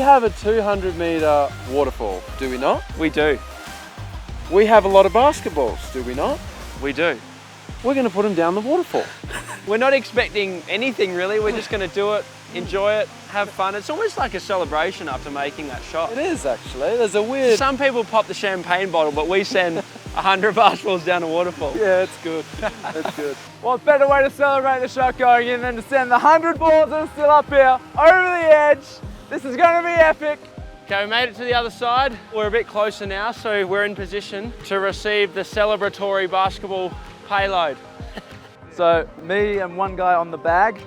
have a 200-meter waterfall, do we not? We do. We have a lot of basketballs, do we not? We do. We're going to put them down the waterfall. We're not expecting anything really, we're just going to do it, enjoy it, have fun. It's almost like a celebration after making that shot. It is actually, there's a weird... Some people pop the champagne bottle, but we send 100 basketballs down a waterfall. Yeah, it's good, that's good. What better way to celebrate the shot going in than to send the 100 balls that are still up here over the edge. This is going to be epic. Okay, we made it to the other side. We're a bit closer now, so we're in position to receive the celebratory basketball payload. So me and one guy on the bag,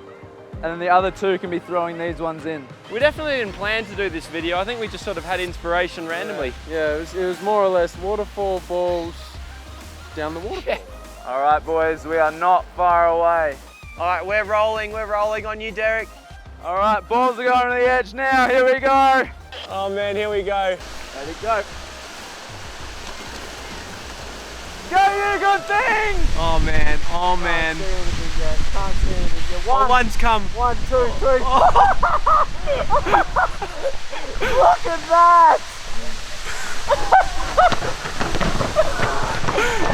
and then the other two can be throwing these ones in. We definitely didn't plan to do this video. I think we just sort of had inspiration randomly. Yeah, it was more or less waterfall balls down the waterfall. Yeah. All right, boys, we are not far away. All right, we're rolling on you, Derek. All right, balls are going to the edge now. Here we go. Oh man, here we go. Ready, go. Go, you good thing! Oh man, oh man. Can't see anything yet. Oh, one's come. 1, 2, 3. Look at that!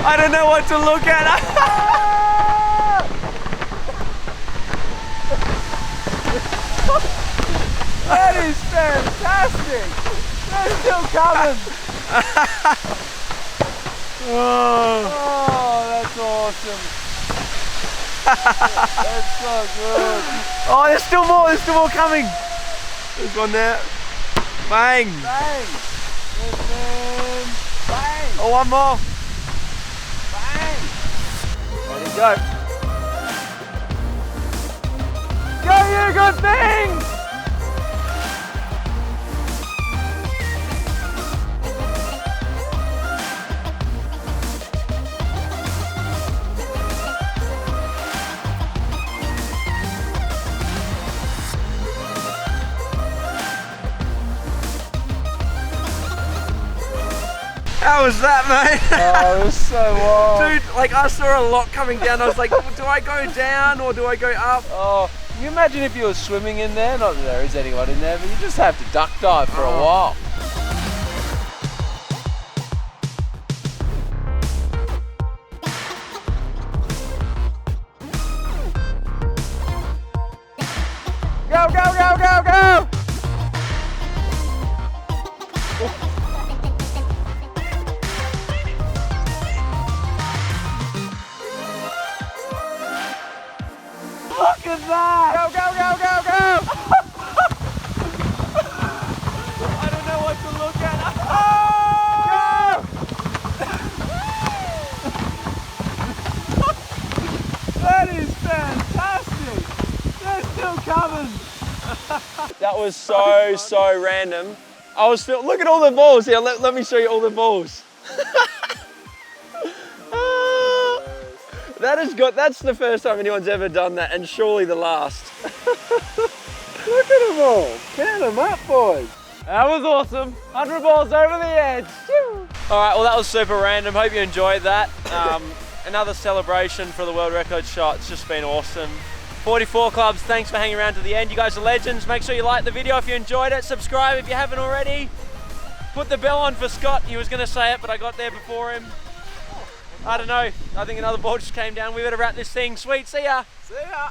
I don't know what to look at. That is fantastic! They're still coming! Oh, that's awesome! That's so good! Oh, there's still more coming. There's one there. Bang! Bang! Listen! Bang! Oh, one more. Bang! Ready, go! Go, you good thing! How was that, mate? Oh, it was so wild. Dude, like I saw a lot coming down. I was like, do I go down or do I go up? Oh, can you imagine if you were swimming in there? Not that there is anyone in there, but you just have to duck dive for a while. Go, go, go, go, go! Look at that! Go, go, go, go, go! I don't know what to look at. Go! That is fantastic! They're still coming! That was so random. I was still, look at all the balls here. Let me show you all the balls. That is good. That's the first time anyone's ever done that, and surely the last. Look at them all. Count them up, boys. That was awesome. 100 balls over the edge. All right, well that was super random. Hope you enjoyed that. Another celebration for the world record shot. It's just been awesome. 44 clubs, thanks for hanging around to the end. You guys are legends. Make sure you like the video if you enjoyed it. Subscribe if you haven't already. Put the bell on for Scott. He was going to say it, but I got there before him. I don't know. I think another ball just came down. We better wrap this thing. Sweet, see ya. See ya.